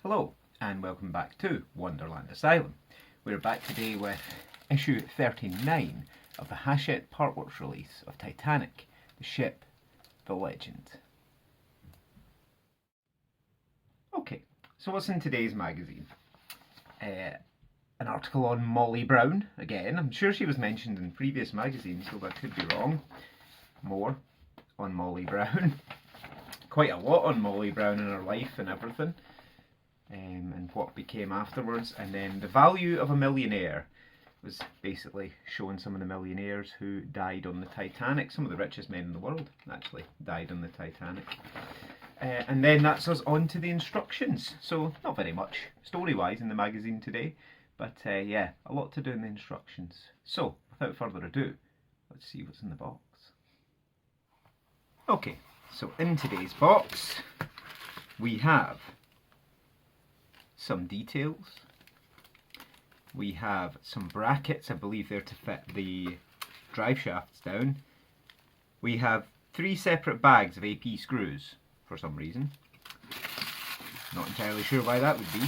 Hello and welcome back to Wonderland Asylum. We're back today with issue 39 of the Hachette Partworks release of Titanic, the ship, the legend. Okay, so what's in today's magazine? An article on Molly Brown, again. I'm sure she was mentioned in previous magazines, so I could be wrong. More on Molly Brown. Quite a lot on Molly Brown in her life and everything. And what became afterwards. And then The Value of a Millionaire was basically showing some of the millionaires who died on the Titanic. Some of the richest men in the world actually died on the Titanic. And then that's us on to the instructions. So not very much story-wise in the magazine today, but yeah, a lot to do in the instructions. So without further ado, let's see what's in the box. Okay, so in today's box we have some details. We have some brackets, I believe they're to fit the drive shafts down. We have 3 separate bags of AP screws for some reason. Not entirely sure why that would be.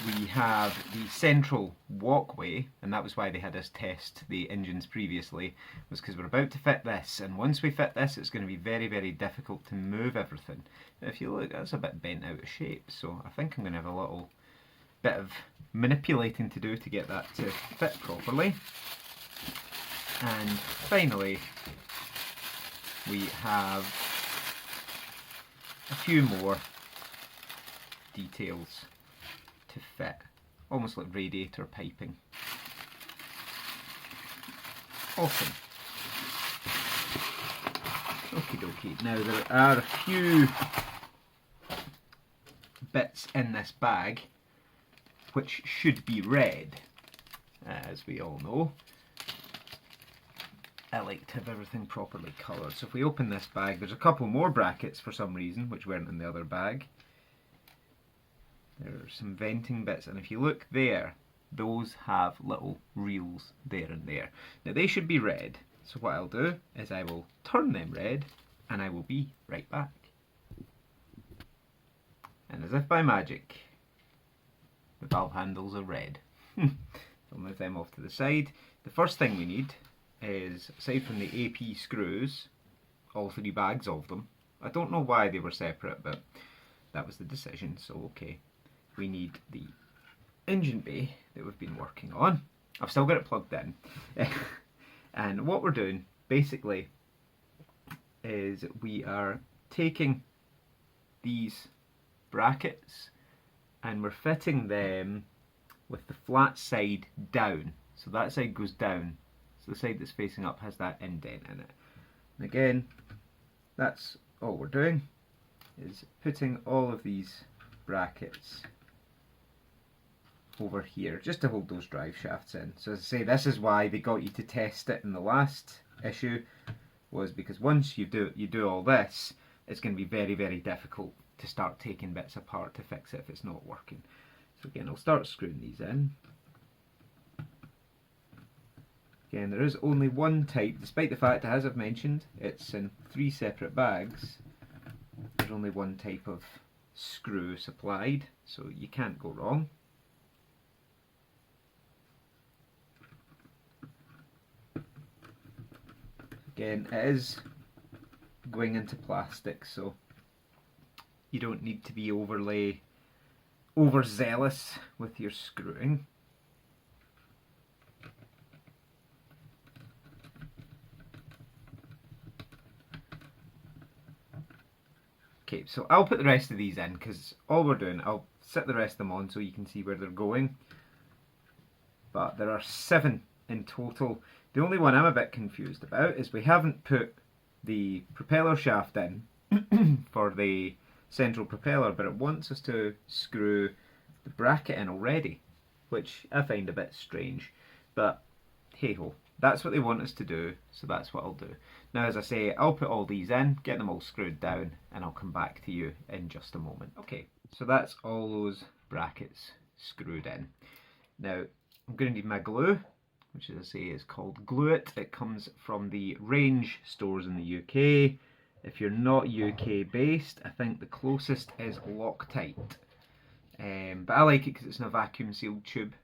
We have the central walkway, and that was why they had us test the engines previously, was because we're about to fit this, and once we fit this it's going to be very, very difficult to move everything. Now, if you look, that's a bit bent out of shape, so I think I'm going to have a little bit of manipulating to do to get that to fit properly. And finally we have a few more details to fit, almost like radiator piping. Awesome. Okie dokie. Now there are a few bits in this bag which should be red, as we all know. I like to have everything properly coloured. So if we open this bag, there's a couple more brackets for some reason which weren't in the other bag. There are some venting bits, and if you look there, those have little reels there and there. Now they should be red, so what I'll do is I will turn them red and I will be right back. And as if by magic, the valve handles are red. I'll move them off to the side. The first thing we need is, aside from the AP screws, all 3 bags of them. I don't know why they were separate, but that was the decision, so okay. We need the engine bay that we've been working on. I've still got it plugged in. And what we're doing basically is we are taking these brackets and we're fitting them with the flat side down. So that side goes down. So the side that's facing up has that indent in it. And again, that's all we're doing, is putting all of these brackets over here just to hold those drive shafts in. So as I say, this is why they got you to test it in the last issue, was because once you do all this, it's going to be very, very difficult to start taking bits apart to fix it if it's not working. So again, I'll start screwing these in. Again, there is only one type, despite the fact, as I've mentioned, it's in 3 separate bags. There's only one type of screw supplied, so you can't go wrong. Again, it is going into plastic, so you don't need to be overzealous with your screwing. Okay, so I'll put the rest of these in, because all we're doing, I'll set the rest of them on so you can see where they're going. But there are 7 in total. The only one I'm a bit confused about is we haven't put the propeller shaft in for the central propeller, but it wants us to screw the bracket in already, which I find a bit strange. But hey ho, that's what they want us to do, so that's what I'll do. Now, as I say, I'll put all these in, get them all screwed down, and I'll come back to you in just a moment. Okay, so that's all those brackets screwed in. Now, I'm going to need my glue, which, as I say, is called Glue It. It comes from the Range stores in the UK. If you're not UK based, I think the closest is Loctite. But I like it because it's in a vacuum sealed tube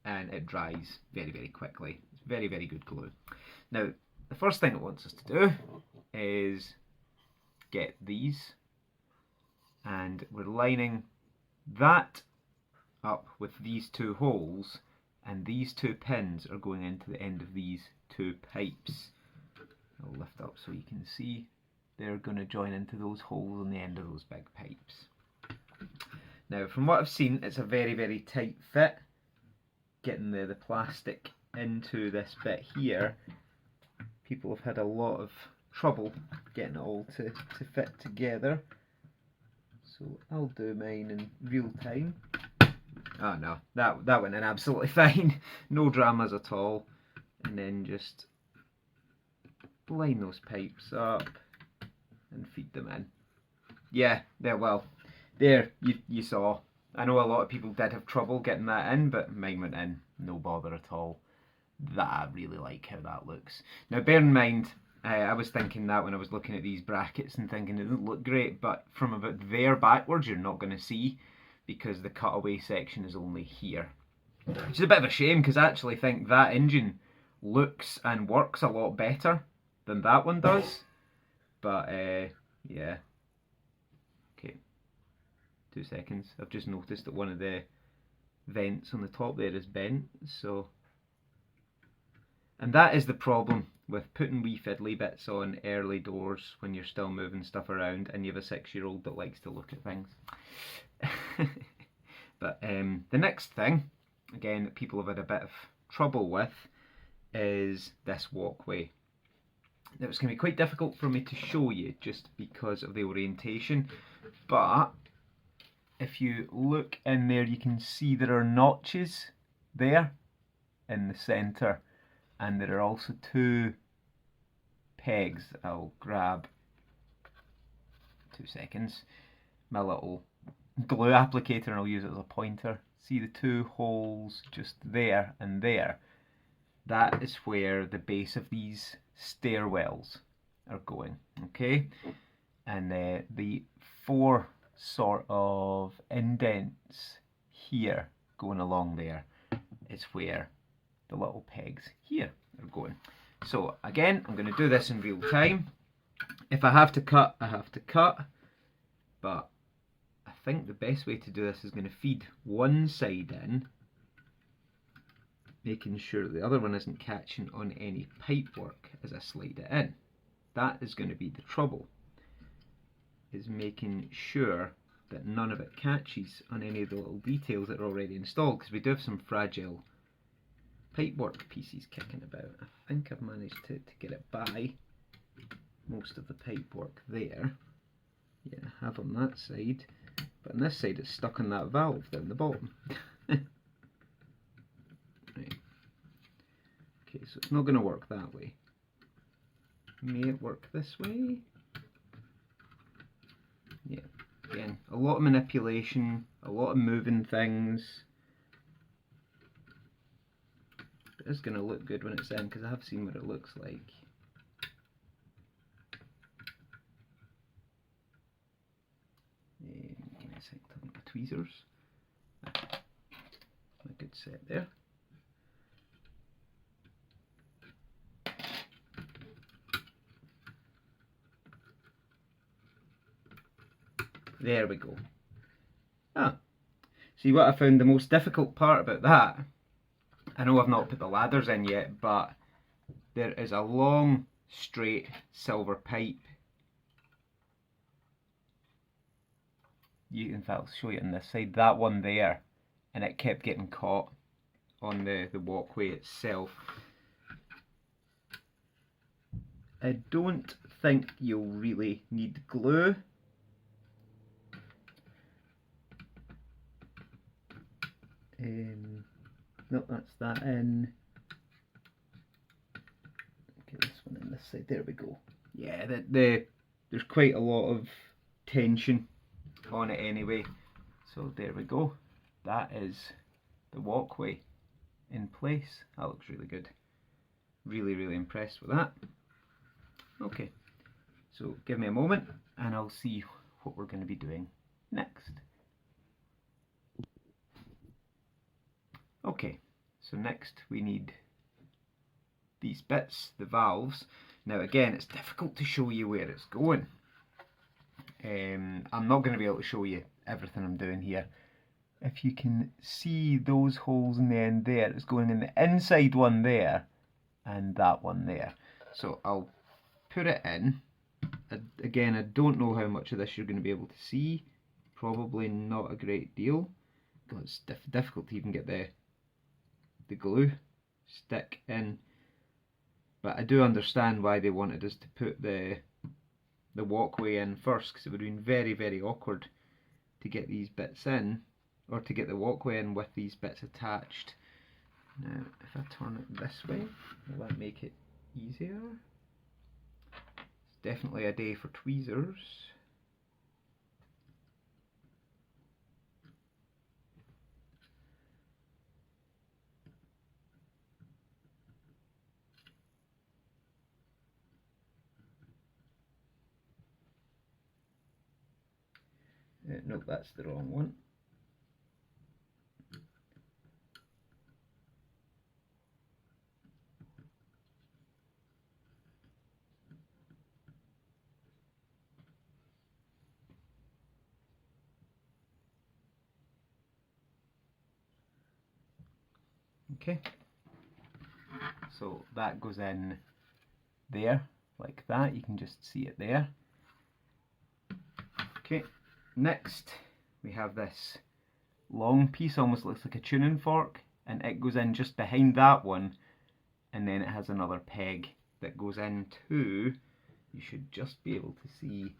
and it dries very, very quickly. It's very, very good glue. Now, the first thing it wants us to do is get these, and we're lining that up with these two holes, and these two pins are going into the end of these two pipes. I'll lift up so you can see they're going to join into those holes on the end of those big pipes. Now, from what I've seen, it's a very, very tight fit. Getting the plastic into this bit here, people have had a lot of trouble getting it all to fit together. So I'll do mine in real time. Oh no, that went in absolutely fine. No dramas at all. And then just line those pipes up and feed them in. Yeah, well, there, you saw. I know a lot of people did have trouble getting that in, but mine went in, no bother at all. I really like how that looks. Now bear in mind, I was thinking that when I was looking at these brackets and thinking it doesn't look great, but from about there backwards you're not going to see, because the cutaway section is only here. Which is a bit of a shame, because I actually think that engine looks and works a lot better than that one does. But yeah. Okay. 2 seconds. I've just noticed that one of the vents on the top there is bent, so... And that is the problem with putting wee fiddly bits on early doors when you're still moving stuff around and you have a 6-year-old that likes to look at things. But the next thing, again, that people have had a bit of trouble with is this walkway. Now, it's going to be quite difficult for me to show you just because of the orientation, but if you look in there, you can see there are notches there in the centre, and there are also 2 pegs. I'll grab, 2 seconds, my little glue applicator, and I'll use it as a pointer. See the 2 holes just there and there? That is where the base of these stairwells are going, okay? And the 4 sort of indents here going along there is where the little pegs here are going. So again, I'm going to do this in real time. If I have to cut, I have to cut, but I think the best way to do this is going to feed one side in, making sure the other one isn't catching on any pipework as I slide it in. That is going to be the trouble, is making sure that none of it catches on any of the little details that are already installed, because we do have some fragile pipework pieces kicking about. I think I've managed to get it by most of the pipework there. Yeah, I have on that side, but on this side it's stuck on that valve down the bottom. Right. Okay, so it's not going to work that way. May it work this way? Yeah, again, a lot of manipulation, a lot of moving things. It's going to look good when it's in, because I have seen what it looks like. Give me a second, I've got my tweezers. A good set there. There we go. Ah, see, what I found the most difficult part about that, I know I've not put the ladders in yet, but there is a long, straight silver pipe. In fact, I'll show you on this side, that one there, and it kept getting caught on the walkway itself. I don't think you'll really need glue. Nope, that's that in. Okay, this one in this side. There we go. Yeah, there's quite a lot of tension on it anyway. So there we go. That is the walkway. in place. That looks really good. Really impressed with that. Okay, so give me a moment and I'll see what we're going to be doing next. Okay, so next we need these bits, the valves. Now again, it's difficult to show you where it's going. I'm not going to be able to show you everything I'm doing here. If you can see those holes in the end there, it's going in the inside one there and that one there. So I'll put it in. Again, I don't know how much of this you're going to be able to see. Probably not a great deal, because it's difficult to even get the glue stick in. But I do understand why they wanted us to put the walkway in first, because it would have been very awkward to get these bits in, or to get the walkway in with these bits attached. Now, if I turn it this way, will that make it easier? It's definitely a day for tweezers. No, that's the wrong one. Okay, so that goes in there, like that. You can just see it there. Okay, next we have this long piece, almost looks like a tuning fork, and it goes in just behind that one, and then it has another peg that goes into, you should just be able to see,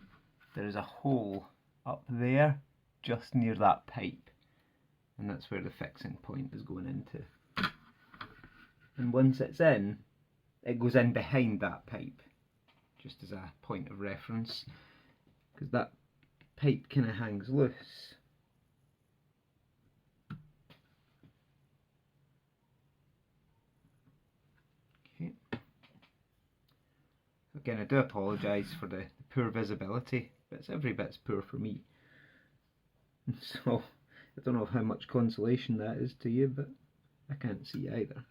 there's a hole up there just near that pipe, and that's where the fixing point is going into. And once it's in, it goes in behind that pipe, just as a point of reference, because that pipe kind of hangs loose. Okay. Again, I do apologise for the poor visibility, but it's every bit's poor for me. So, I don't know how much consolation that is to you, but I can't see either.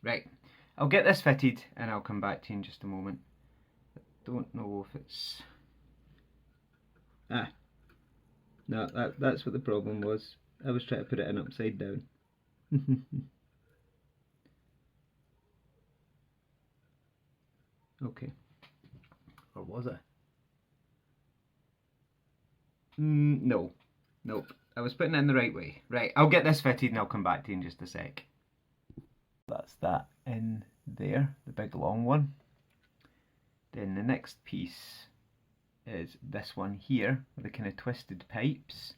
Right, I'll get this fitted and I'll come back to you in just a moment. I don't know if it's... No, that's what the problem was. I was trying to put it in upside down. Okay. Or was I? No. Nope. I was putting it in the right way. Right, I'll get this fitted and I'll come back to you in just a sec. That's that in there, the big long one. Then the next piece is this one here, with the kind of twisted pipes.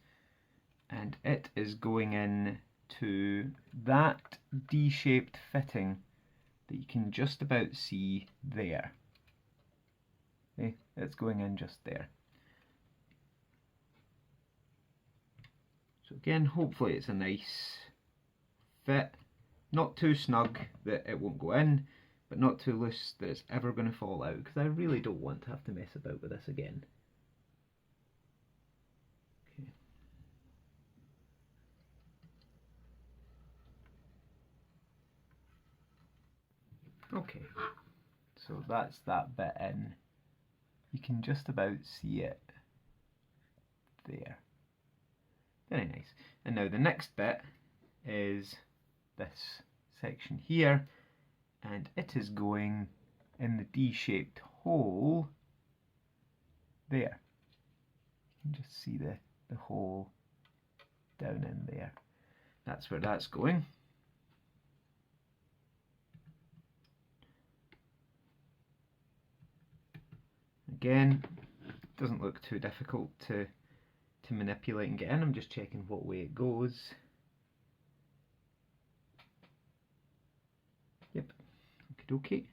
And it is going in to that D-shaped fitting that you can just about see there. Okay, it's going in just there. So again, hopefully it's a nice fit. Not too snug that it won't go in, but not too loose that it's ever going to fall out, because I really don't want to have to mess about with this again. Okay, so that's that bit in. You can just about see it there. Very nice. And now the next bit is this section here, and it is going in the D-shaped hole there. You can just see the hole down in there. That's where that's going. Again, Doesn't look too difficult to manipulate and get in. I'm just checking what way it goes. Yep, okie dokie.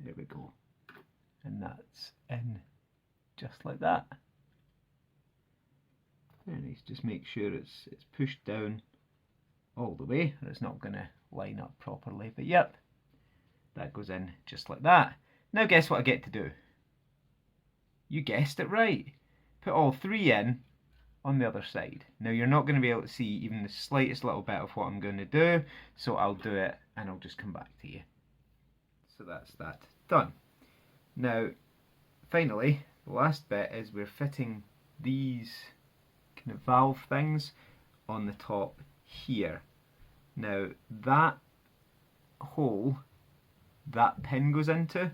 There we go. And that's in just like that. Very nice. Just make sure it's pushed down all the way, or it's not going to line up properly. But yep, that goes in just like that. Now guess what I get to do? You guessed it right. Put all three in on the other side. Now you're not going to be able to see even the slightest little bit of what I'm going to do, so I'll do it and I'll just come back to you. So that's that done. Now finally, the last bit is we're fitting these kind of valve things on the top here. Now that hole that pin goes into,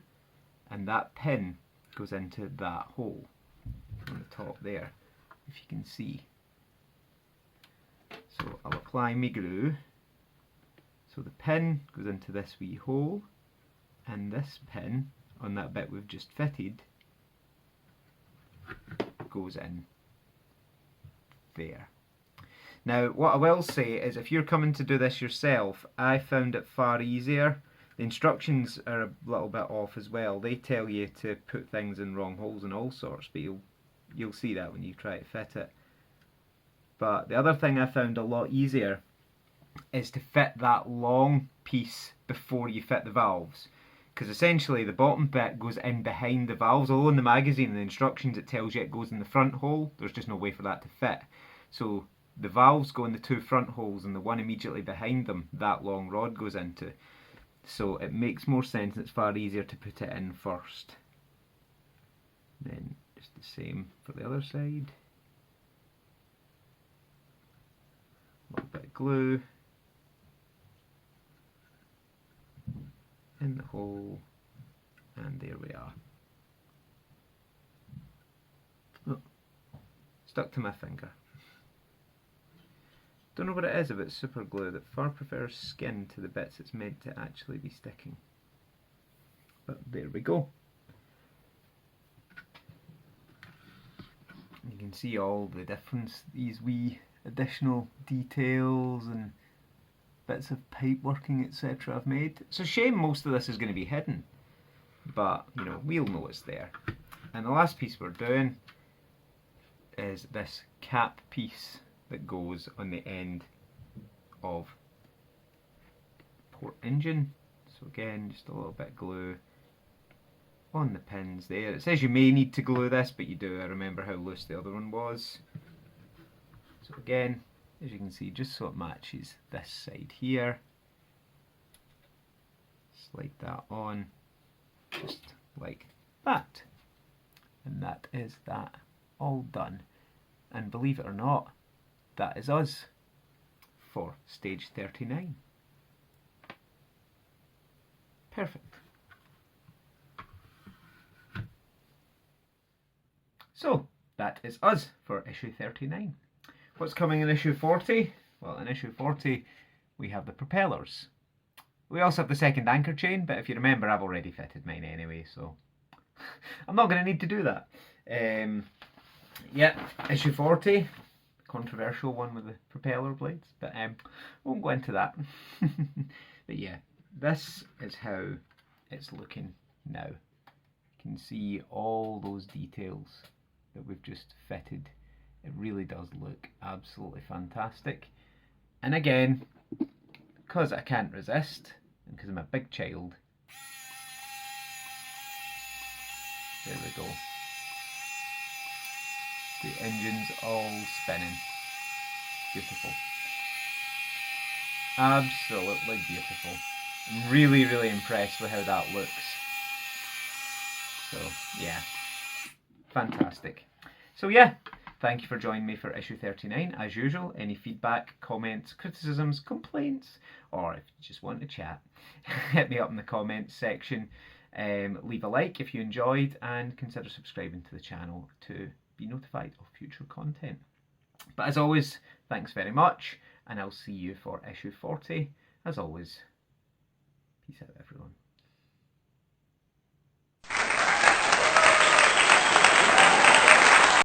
and that pin goes into that hole on the top there, if you can see. So I'll apply my glue. So the pin goes into this wee hole, and this pin on that bit we've just fitted goes in there. Now what I will say is, if you're coming to do this yourself, I found it far easier. The instructions are a little bit off as well. They tell you to put things in wrong holes and all sorts, but you'll see that when you try to fit it. But the other thing I found a lot easier is to fit that long piece before you fit the valves, because essentially the bottom bit goes in behind the valves. Although in the magazine and the instructions it tells you it goes in the front hole, there's just no way for that to fit. So the valves go in the two front holes, and the one immediately behind them, that long rod goes into. So it makes more sense, and it's far easier to put it in first. Then just the same for the other side. A little bit of glue in the hole, and there we are. Oh, stuck to my finger. Don't know what it is about super glue that far prefers skin to the bits it's meant to actually be sticking. But there we go. You can see all the difference these wee additional details and bits of pipe working, etc. I've made. It's a shame most of this is going to be hidden, but you know, we'll know it's there. And the last piece we're doing is this cap piece that goes on the end of port engine. So again, just a little bit of glue on the pins there. It says you may need to glue this, but you do. I remember how loose the other one was. So again, as you can see, just so it matches this side here, slide that on just like that, and that is that all done. And believe it or not, that is us for stage 39. Perfect. So that is us for issue 39. What's coming in issue 40? Well, in issue 40 we have the propellers. We also have the second anchor chain, but if you remember, I've already fitted mine anyway, so I'm not going to need to do that. Yeah, issue 40. Controversial one with the propeller blades, but won't go into that. But yeah, this is how it's looking now. You can see all those details that we've just fitted. It really does look absolutely fantastic. And again, because I can't resist, and because I'm a big child, there we go. The engine's all spinning. Beautiful. Absolutely beautiful. I'm really, really impressed with how that looks. So, yeah. Fantastic. So, yeah. Thank you for joining me for issue 39. As usual, any feedback, comments, criticisms, complaints, or if you just want to chat, hit me up in the comments section. Leave a like if you enjoyed, and consider subscribing to the channel to be notified of future content. But as always, thanks very much, and I'll see you for issue 40. As always, peace out everyone.